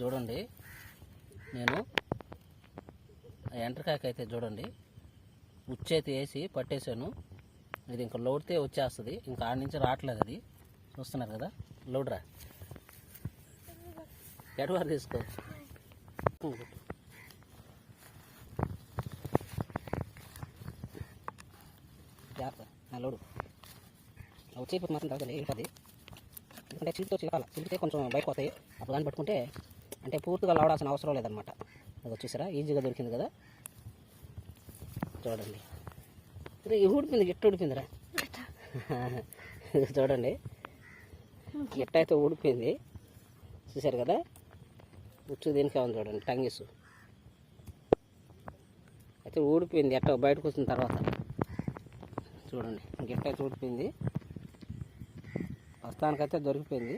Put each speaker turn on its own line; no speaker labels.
చూడండి, నేను ఎండ్రకాయకి అయితే చూడండి ఉచ్చైతే వేసి పట్టేశాను. ఇది ఇంకా లోడితే వచ్చేస్తుంది, ఇంకా ఆడ నుంచి రావట్లేదు. అది చూస్తున్నారు కదా, లోడ్రా ఎటువారు తీసుకో. లోడు వచ్చేప్పుడు మాత్రం తర్వాత వెళ్ళిపోద్ది, ఎందుకంటే చిలుపుతో చిలిపితే కొంచెం బయటకు వస్తాయి. అప్పుడు దాన్ని పట్టుకుంటే అంటే పూర్తిగా లావడాల్సిన అవసరం లేదనమాట. అది వచ్చేసారా ఈజీగా దొరికింది కదా. చూడండి ఊడిపోయింది, ఎట్టు ఊడిపోయిందిరా చూడండి ఎట్టయితే ఊడిపోయింది, చూసారు కదా. ఉచ్చు దీనికే ఉంది చూడండి, టంగిస్ అయితే ఊడిపోయింది. ఎట్ట బయటకు వచ్చిన తర్వాత చూడండి ఎట్టయితే ఊడిపోయింది, ప్రస్తుతానికైతే దొరికిపోయింది.